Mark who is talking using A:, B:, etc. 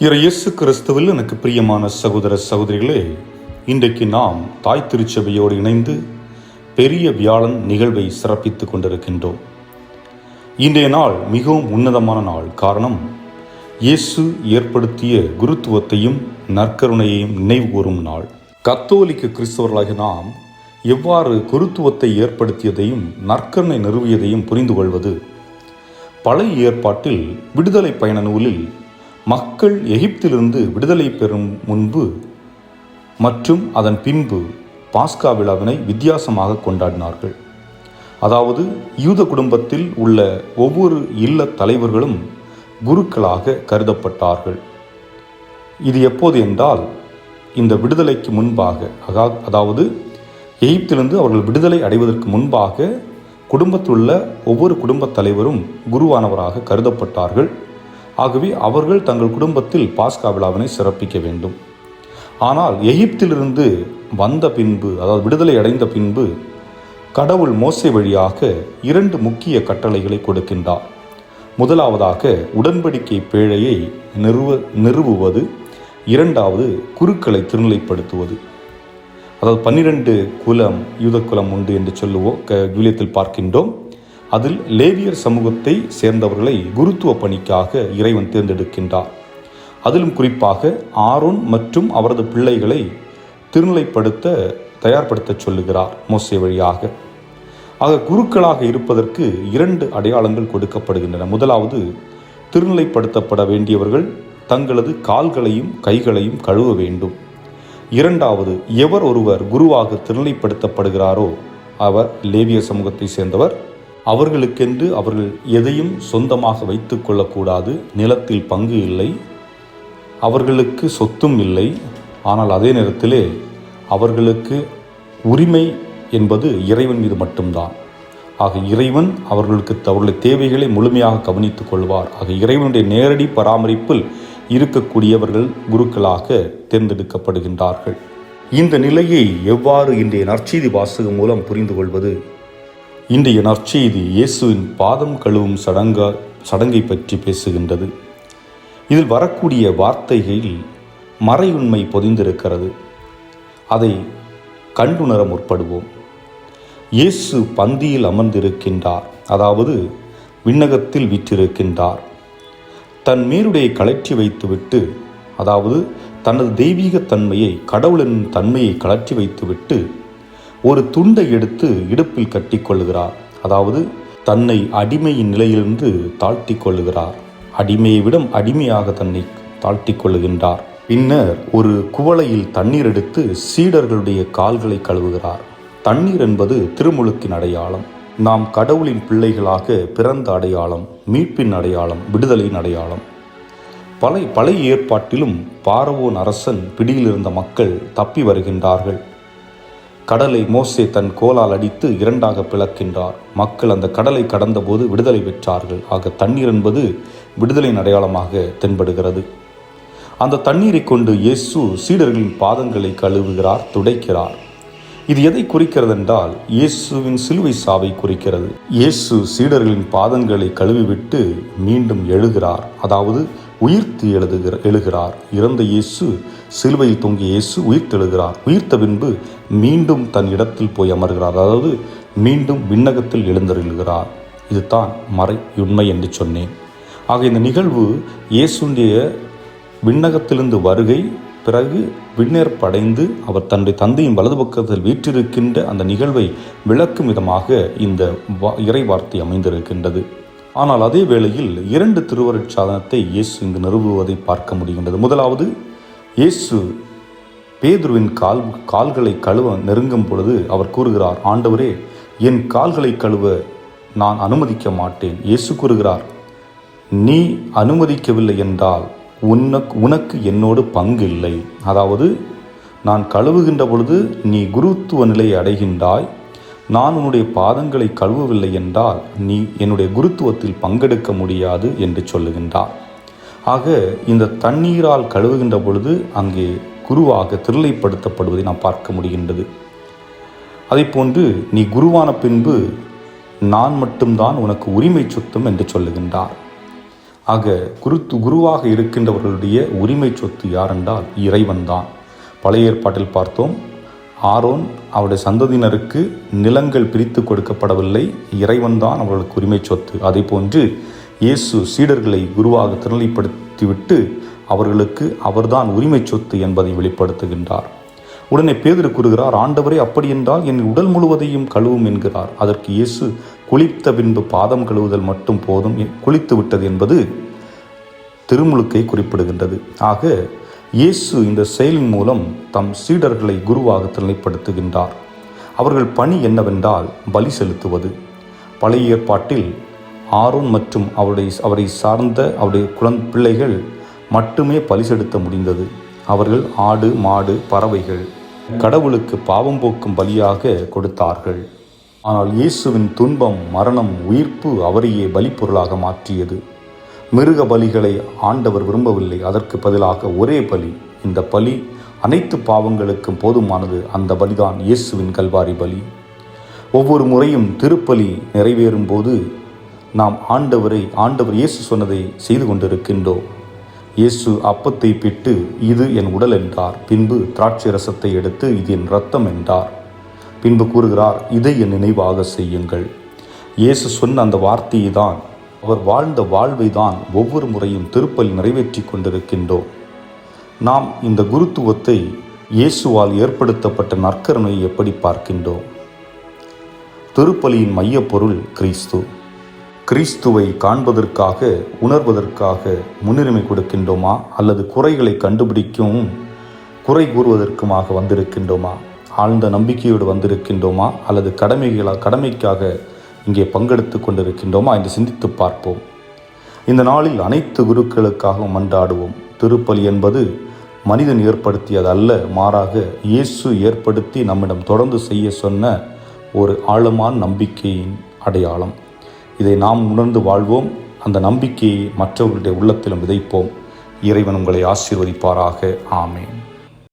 A: இயேசு கிறிஸ்துவில் எனக்கு பிரியமான சகோதர சகோதரிகளே, இன்றைக்கு நாம் தாய் திருச்சபையோடு இணைந்து பெரிய வியாழன் நிகழ்வை சிறப்பித்துக் கொண்டிருக்கின்றோம். இன்றைய நாள் மிகவும் உன்னதமான நாள். காரணம், இயேசு ஏற்படுத்திய குருத்துவத்தையும் நற்கருணையையும் நினைவு கூறும் நாள். கத்தோலிக்க கிறிஸ்தவர்களாகிய நாம் எவ்வாறு குருத்துவத்தை ஏற்படுத்தியதையும் நற்கருணை நிறுவியதையும் புரிந்து கொள்வது. பழைய ஏற்பாட்டில் விடுதலை பயண நூலில் மக்கள் எகிப்திலிருந்து விடுதலை பெறும் முன்பு மற்றும் அதன் பின்பு பாஸ்கா விழாவினை வித்தியாசமாக கொண்டாடினார்கள். அதாவது யூத குடும்பத்தில் உள்ள ஒவ்வொரு இல்ல தலைவர்களும் குருக்களாக கருதப்பட்டார்கள். இது எப்போது என்றால், இந்த விடுதலைக்கு முன்பாக, அதாவது எகிப்திலிருந்து அவர்கள் விடுதலை அடைவதற்கு முன்பாக குடும்பத்தில் உள்ள ஒவ்வொரு குடும்பத் தலைவரும் குருவானவராக கருதப்பட்டார்கள். ஆகவே அவர்கள் தங்கள் குடும்பத்தில் பாஸ்கா விழாவினை சிறப்பிக்க வேண்டும். ஆனால் எகிப்திலிருந்து வந்த பின்பு, அதாவது விடுதலை அடைந்த பின்பு, கடவுள் மோசே வழியாக 2 முக்கிய கட்டளைகளை கொடுக்கின்றார். முதலாவதாக உடன்படிக்கை பேழையை நிறுவுவது, இரண்டாவது குருக்களை திருநிலைப்படுத்துவது. அதாவது 12 குலம் யூத குலம் உண்டு என்று சொல்லுவோம், விவிலியத்தில் பார்க்கின்றோம். அதில் லேவியர் சமூகத்தை சேர்ந்தவர்களை குருத்துவ பணிக்காக இறைவன் தேர்ந்தெடுக்கின்றார். அதிலும் குறிப்பாக ஆரோன் மற்றும் அவரது பிள்ளைகளை திருநிலைப்படுத்த தயார்படுத்த சொல்லுகிறார் மோசே வழியாக. ஆக குருக்களாக இருப்பதற்கு 2 அடையாளங்கள் கொடுக்கப்படுகின்றன. முதலாவது, திருநிலைப்படுத்தப்பட வேண்டியவர்கள் தங்களது கால்களையும் கைகளையும் கழுவ வேண்டும். இரண்டாவது, எவர் ஒருவர் குருவாக திருநிலைப்படுத்தப்படுகிறாரோ அவர் லேவியர் சமூகத்தை சேர்ந்தவர். அவர்களுக்கென்று அவர்கள் எதையும் சொந்தமாக வைத்து கொள்ளக்கூடாது. நிலத்தில் பங்கு இல்லை, அவர்களுக்கு சொத்தும் இல்லை. ஆனால் அதே நேரத்திலே அவர்களுக்கு உரிமை என்பது இறைவன் மீது மட்டும்தான். ஆக இறைவன் அவர்களுடைய தேவைகளை முழுமையாக கவனித்துக் கொள்வார். ஆக இறைவனுடைய நேரடி பராமரிப்பில் இருக்கக்கூடியவர்கள் குருக்களாக தேர்ந்தெடுக்கப்படுகின்றார்கள். இந்த நிலையை எவ்வாறு இன்றைய நற்செய்தி வாசகம் மூலம் புரிந்து கொள்வது? இன்றைய நற்செய்தி இயேசுவின் பாதம் கழுவும் சடங்கை பற்றி பேசுகின்றது. இதில் வரக்கூடிய வார்த்தைகளில் மறையுண்மை பொதிந்திருக்கிறது. அதை கண்டுணர முற்படுவோம். இயேசு பந்தியில் அமர்ந்திருக்கின்றார், அதாவது விண்ணகத்தில் வீற்றிருக்கின்றார். தன் மேலுடைய கழற்றி வைத்துவிட்டு, அதாவது தனது தெய்வீக தன்மையை, கடவுளின் தன்மையை கழற்றி வைத்துவிட்டு ஒரு துண்டை எடுத்து இடுப்பில் கட்டி கொள்ளுகிறார். அதாவது தன்னை அடிமையின் நிலையிலிருந்து தாழ்த்தி கொள்ளுகிறார். அடிமையை விட அடிமையாக தன்னை தாழ்த்தி கொள்ளுகின்றார். பின்னர் ஒரு குவளையில் தண்ணீர் எடுத்து சீடர்களுடைய கால்களை கழுவுகிறார். தண்ணீர் என்பது திருமுழுக்கின் அடையாளம். நாம் கடவுளின் பிள்ளைகளாக பிறந்த அடையாளம், மீட்பின் அடையாளம், விடுதலையின் அடையாளம். பழைய ஏற்பாட்டிலும் பார்வோன் அரசன் பிடியில் இருந்த மக்கள் தப்பி வருகின்றார்கள். கடலை மோசே தன் கோலால் அடித்து 2ஆக பிளக்கின்றார். மக்கள் அந்த கடலை கடந்தபோது விடுதலை பெற்றார்கள். ஆக தண்ணீர் என்பது விடுதலையின் அடையாளமாக தென்படுகிறது. அந்த தண்ணீரை கொண்டு இயேசு சீடர்களின் பாதங்களை கழுவுகிறார், துடைக்கிறார். இது எதை குறிக்கிறது என்றால், இயேசுவின் சிலுவை சாவை குறிக்கிறது. இயேசு சீடர்களின் பாதங்களை கழுவிவிட்டு மீண்டும் எழுகிறார், அதாவது உயிர்த்து எழுகிறார். இறந்த இயேசு, சிலுவையில் தொங்கிய இயேசு உயிர்த்தெழுகிறார். உயிர்த்த பின்பு மீண்டும் தன் இடத்தில் போய் அமர்கிறார், அதாவது மீண்டும் விண்ணகத்தில் எழுந்தருள்கிறார். இதுதான் மறையுண்மை என்று சொன்னேன். ஆக இந்த நிகழ்வு இயேசுடைய விண்ணகத்திலிருந்து வருகை, பிறகு விண்ணேற்படைந்து அவர் தன்னுடைய தந்தையின் வலது பக்கத்தில் வீற்றிருக்கின்ற அந்த நிகழ்வை விளக்கும் விதமாக இந்த இறை வார்த்தை அமைந்திருக்கின்றது. ஆனால் அதே வேளையில் 2 திருவருட்சாதனத்தை இயேசு இங்கு நிறுவுவதை பார்க்க முடிகின்றது. முதலாவது, இயேசு பேதுருவின் கால்களை கழுவ நெருங்கும் பொழுது அவர் கூறுகிறார், ஆண்டவரே, என் கால்களை கழுவ நான் அனுமதிக்க மாட்டேன். இயேசு கூறுகிறார், நீ அனுமதிக்கவில்லை என்றால் உனக்கு என்னோடு பங்கு இல்லை. அதாவது நான் கழுவுகின்ற பொழுது நீ குருத்துவ நிலையை அடைகின்றாய். நான் உன்னுடைய பாதங்களை கழுவவில்லை என்றால் நீ என்னுடைய குருத்துவத்தில் பங்கெடுக்க முடியாது என்று சொல்லுகின்றார். ஆக இந்த தண்ணீரால் கழுவுகின்ற பொழுது அங்கே குருவாக திருநிலைப்படுத்தப்படுவதை நாம் பார்க்க முடிகின்றது. அதை போன்று நீ குருவான பின்பு நான் மட்டும்தான் உனக்கு உரிமை சொத்தம் என்று சொல்லுகின்றார். ஆக குருவாக இருக்கின்றவர்களுடைய உரிமை சொத்து யாரென்றால் இறைவன்தான். பழைய ஏற்பாட்டில் பார்த்தோம், ஆரோன் அவருடைய சந்ததியினருக்கு நிலங்கள் பிரித்து கொடுக்கப்படவில்லை, இறைவன்தான் அவர்களுக்கு உரிமை சொத்து. அதே போன்று இயேசு சீடர்களை குருவாக திருநிலைப்படுத்திவிட்டு அவர்களுக்கு அவர்தான் உரிமை சொத்து என்பதை வெளிப்படுத்துகின்றார். உடனே பேதுரு கூறுகிறார், ஆண்டவரே, அப்படி என்றால் என் உடல் முழுவதையும் கழுவும் என்கிறார். அதற்கு இயேசு, குளித்த பின்பு பாதம் கழுவுதல் மட்டும் போதும், குளித்து விட்டது என்பது திருமுழுக்கை குறிப்பிடுகின்றது. ஆக இயேசு இந்த செயலின் மூலம் தம் சீடர்களை குருவாக திருநிலைப்படுத்துகின்றார். அவர்கள் பணி என்னவென்றால் பலி செலுத்துவது. பழைய ஏற்பாட்டில் ஆரோன் மற்றும் அவரை சார்ந்த அவருடைய பிள்ளைகள் மட்டுமே பலி செலுத்த முடிந்தது. அவர்கள் ஆடு, மாடு, பறவைகள் கடவுளுக்கு பாவம் போக்கும் பலியாக கொடுத்தார்கள். ஆனால் இயேசுவின் துன்பம், மரணம், உயிர்ப்பு அவரையே பலிப்பொருளாக மாற்றியது. மிருக பலிகளை ஆண்டவர் விரும்பவில்லை. அதற்கு பதிலாக ஒரே பலி. இந்த பலி அனைத்து பாவங்களுக்கும் போதுமானது. அந்த பலிதான் இயேசுவின் கல்வாரி பலி. ஒவ்வொரு முறையும் திருப்பலி நிறைவேறும் போது நாம் ஆண்டவர் இயேசு சொன்னதை செய்து கொண்டிருக்கின்றோம். இயேசு அப்பத்தை பிட்டு, இது என் உடல் என்றார். பின்பு திராட்சை ரசத்தை எடுத்து, இது என் இரத்தம் என்றார். பின்பு கூறுகிறார், இதை என் நினைவாக செய்யுங்கள். இயேசு சொன்ன அந்த வார்த்தையை தான், அவர் வாழ்ந்த வாழ்வை தான் ஒவ்வொரு முறையும் திருப்பலி நிறைவேற்றி கொண்டிருக்கின்றோம். நாம் இந்த குருத்துவத்தை, இயேசுவால் ஏற்படுத்தப்பட்ட நற்கருணையை எப்படி பார்க்கின்றோம்? திருப்பலியின் மையப்பொருள் கிறிஸ்து. கிறிஸ்துவை காண்பதற்காக, உணர்வதற்காக முன்னுரிமை கொடுக்கின்றோமா, அல்லது குறைகளை கண்டுபிடிக்கவும் குறை கூறுவதற்குமாக வந்திருக்கின்றோமா? ஆழ்ந்த நம்பிக்கையோடு வந்திருக்கின்றோமா, அல்லது கடமைக்காக இங்கே பங்கெடுத்து கொண்டிருக்கின்றோமா என்று சிந்தித்து பார்ப்போம். இந்த நாளில் அனைத்து குருக்களுக்காகவும் மன்றாடுவோம். திருப்பலி என்பது மனிதன் ஏற்படுத்தியது அல்ல, மாறாக இயேசு ஏற்படுத்தி நம்மிடம் தொடர்ந்து செய்ய சொன்ன ஒரு ஆழமான நம்பிக்கையின் அடையாளம். இதை நாம் உணர்ந்து வாழ்வோம். அந்த நம்பிக்கையை மற்றவர்களுடைய உள்ளத்திலும் விதைப்போம். இறைவன் உங்களை ஆசீர்வதிப்பாராக. ஆமென்.